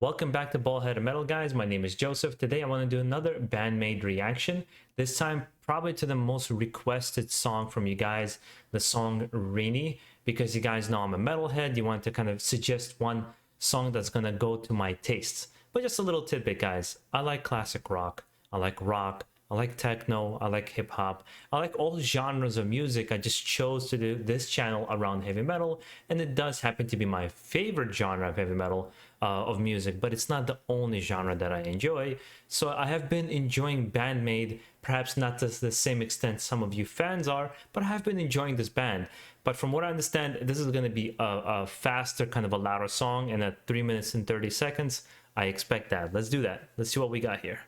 Welcome back to BaldHeaded Metal, guys. My name is Joseph. Today I want to do another Band Maid reaction. This time probably to the most requested song from you guys, the song Rinne, because you guys know I'm a metalhead. You want to kind of suggest one song that's going to go to my tastes. But just a little tidbit, guys. I like classic rock. I like techno, I like hip hop, I like all genres of music. I just chose to do this channel around heavy metal, and it does happen to be my favorite genre of heavy metal of music, but it's not the only genre that I enjoy. So I have been enjoying Band Maid, perhaps not to the same extent some of you fans are, but I have been enjoying this band. But from what I understand, this is going to be a faster, kind of a louder song, and at 3 minutes and 30 seconds, I expect that. Let's do that. Let's see what we got here.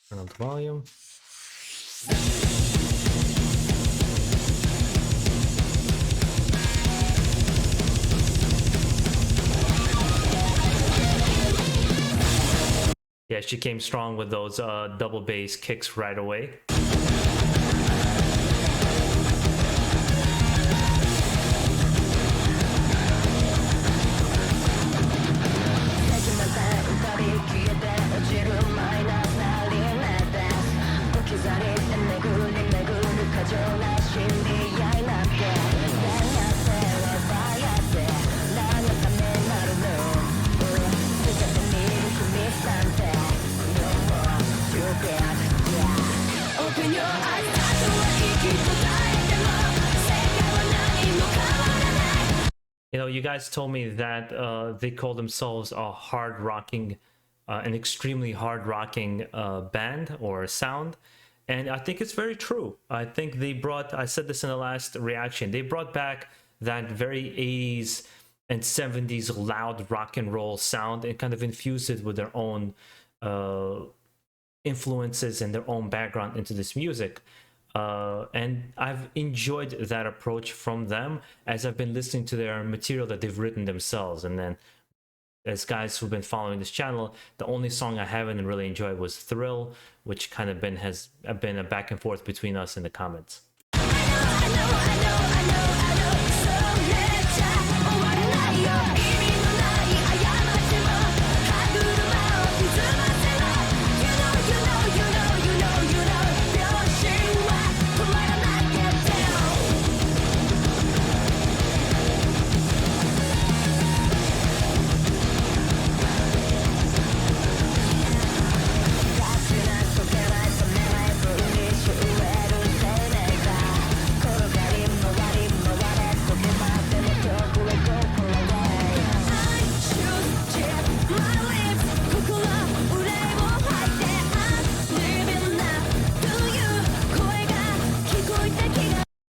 Turn up the volume. Yeah, she came strong with those double bass kicks right away. You know, you guys told me that they call themselves a hard rocking, an extremely hard rocking band or sound. And I think it's very true. I think they brought, I said this in the last reaction, they brought back that very 80s and 70s loud rock and roll sound and kind of infused it with their own influences and their own background into this music. And I've enjoyed that approach from them as I've been listening to their material that they've written themselves. And then as guys who've been following this channel, the only song I haven't really enjoyed was Thrill, which kind of has been a back and forth between us in the comments.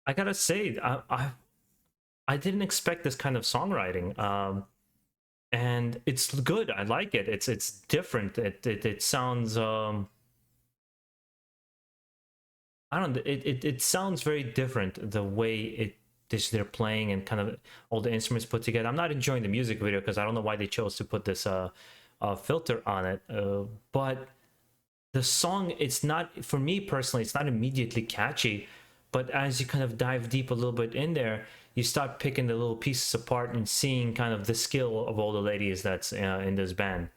I gotta say, I didn't expect this kind of songwriting, and it's good. I like it. It's different. It sounds I don't know. It sounds very different the way they're playing and kind of all the instruments put together. I'm not enjoying the music video because I don't know why they chose to put this filter on it, but the song, it's not, for me personally, it's not immediately catchy. But as you kind of dive deep a little bit in there, you start picking the little pieces apart and seeing kind of the skill of all the ladies that's in this band.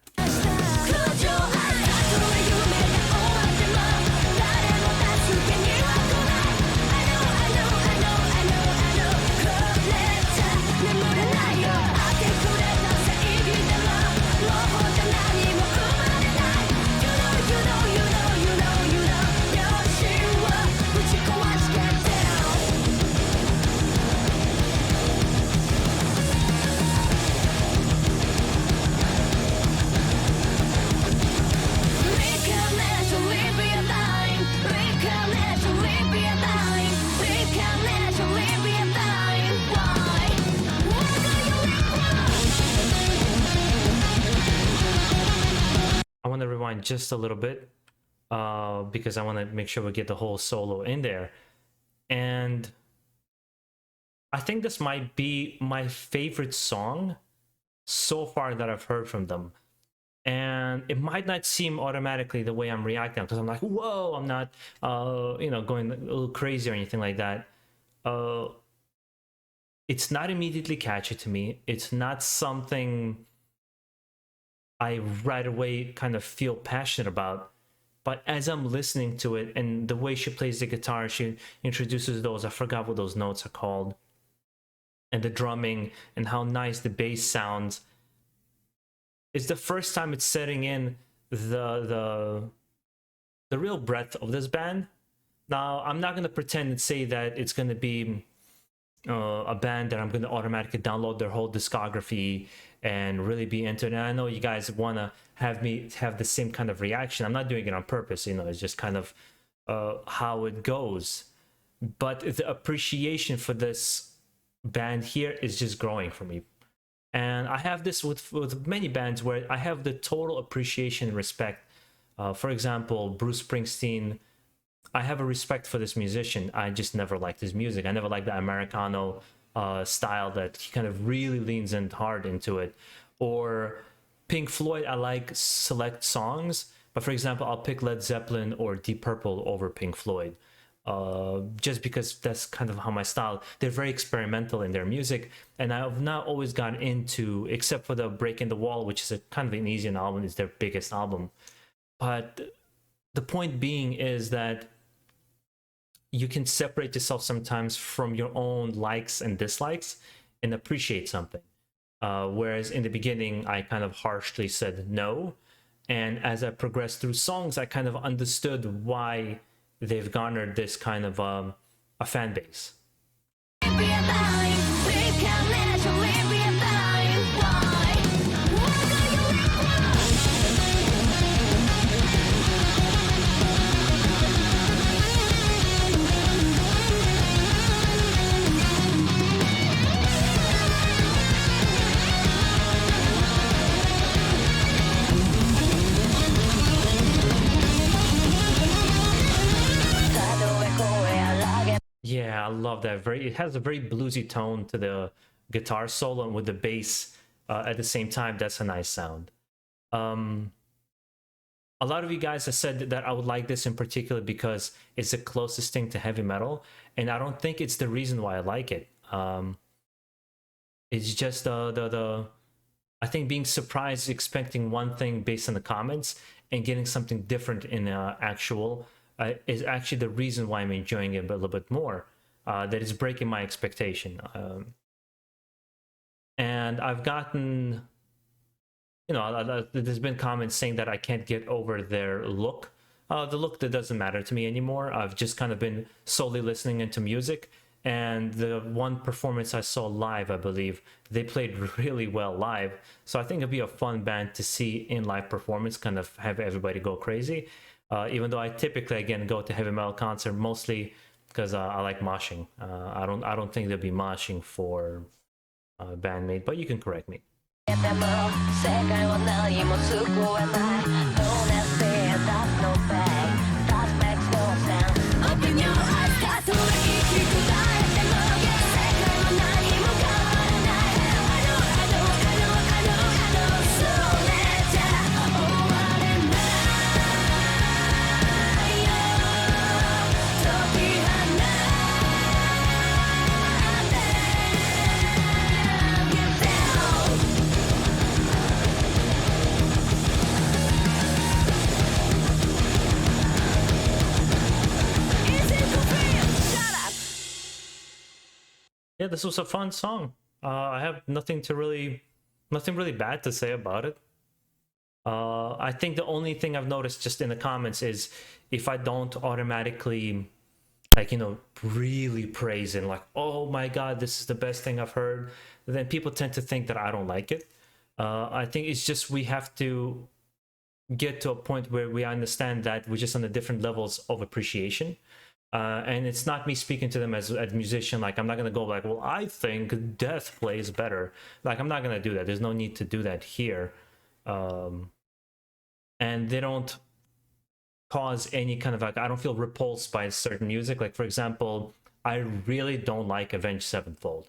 I want to rewind just a little bit because I want to make sure we get the whole solo in there. And I think this might be my favorite song so far that I've heard from them. And it might not seem automatically the way I'm reacting because I'm like, whoa, I'm not, you know, going a little crazy or anything like that. it's not immediately catchy to me. It's not something I right away kind of feel passionate about. But as I'm listening to it and the way she plays the guitar, she introduces those, I forgot what those notes are called, and the drumming and how nice the bass sounds. It's the first time it's setting in the real breadth of this band. Now, I'm not going to pretend and say that it's going to be a band that I'm going to automatically download their whole discography and really be into it. And I know you guys want to have me have the same kind of reaction. I'm not doing it on purpose, you know, it's just kind of how it goes. But the appreciation for this band here is just growing for me. And I have this with many bands where I have the total appreciation and respect. For example, Bruce Springsteen, I have a respect for this musician. I just never liked his music. I never liked the Americano style that he kind of really leans in hard into it. Or Pink Floyd, I like select songs, but for example, I'll pick Led Zeppelin or Deep Purple over Pink Floyd. Just because that's kind of how my style. They're very experimental in their music, and I've not always gotten into, except for the Breaking the Wall, which is a kind of an easy album, it's their biggest album. But the point being is that you can separate yourself sometimes from your own likes and dislikes and appreciate something. Whereas in the beginning, I kind of harshly said no. And as I progressed through songs, I kind of understood why they've garnered this kind of a fan base. Yeah, I love that. It has a very bluesy tone to the guitar solo, and with the bass at the same time, that's a nice sound. A lot of you guys have said that I would like this in particular because it's the closest thing to heavy metal, and I don't think it's the reason why I like it. It's just I think being surprised, expecting one thing based on the comments, and getting something different in actual is actually the reason why I'm enjoying it a little bit more. That is breaking my expectation. And I've gotten, you know, there's been comments saying that I can't get over their look. The look that doesn't matter to me anymore. I've just kind of been solely listening into music. And the one performance I saw live, I believe, they played really well live. So I think it'd be a fun band to see in live performance, kind of have everybody go crazy. Even though I typically, again, go to heavy metal concert mostly because I like moshing. I don't think there'll be moshing for Band Maid, but you can correct me. Open your eyes, yeah, this was a fun song. I have nothing really bad to say about it. I think the only thing I've noticed just in the comments is if I don't automatically, like, you know, really praise and like, oh my God, this is the best thing I've heard, then people tend to think that I don't like it. I think it's just we have to get to a point where we understand that we're just on the different levels of appreciation. And it's not me speaking to them as a musician. Like, I'm not going to go like, well, I think Death plays better. Like, I'm not going to do that. There's no need to do that here. And they don't cause any kind of, like, I don't feel repulsed by certain music. Like, for example, I really don't like Avenged Sevenfold.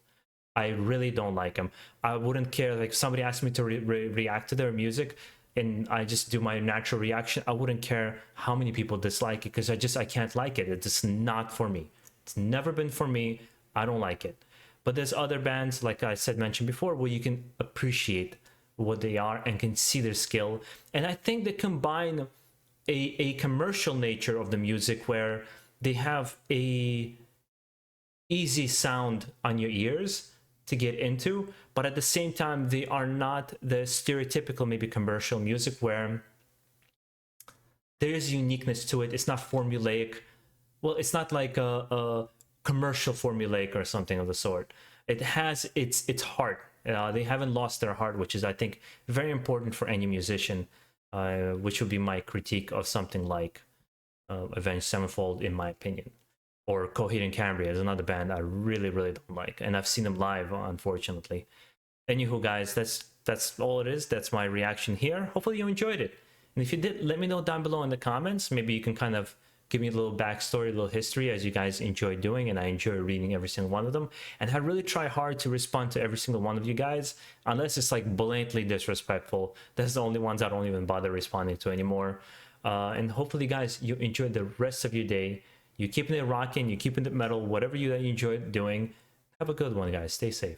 I really don't like them. I wouldn't care, like, if somebody asked me to react to their music and I just do my natural reaction, I wouldn't care how many people dislike it, because I can't like it. It's just not for me. It's never been for me. I don't like it. But there's other bands, like I said, mentioned before, where you can appreciate what they are and can see their skill. And I think they combine a commercial nature of the music, where they have a easy sound on your ears to get into, but at the same time they are not the stereotypical maybe commercial music where there is uniqueness to it. It's not formulaic. Well, it's not like a commercial formulaic or something of the sort. It has its heart. They haven't lost their heart, which is, I think, very important for any musician, which would be my critique of something like Avenged Sevenfold, in my opinion. Or Coheed and Cambria is another band I really, really don't like, and I've seen them live, unfortunately. Anywho, guys, that's all it is. That's my reaction here. Hopefully you enjoyed it. And if you did, let me know down below in the comments. Maybe you can kind of give me a little backstory, a little history, as you guys enjoy doing, and I enjoy reading every single one of them. And I really try hard to respond to every single one of you guys, unless it's like blatantly disrespectful. That's the only ones I don't even bother responding to anymore. And hopefully, guys, you enjoy the rest of your day. You keeping it rocking, you keeping it metal, whatever you enjoy doing. Have a good one, guys. Stay safe.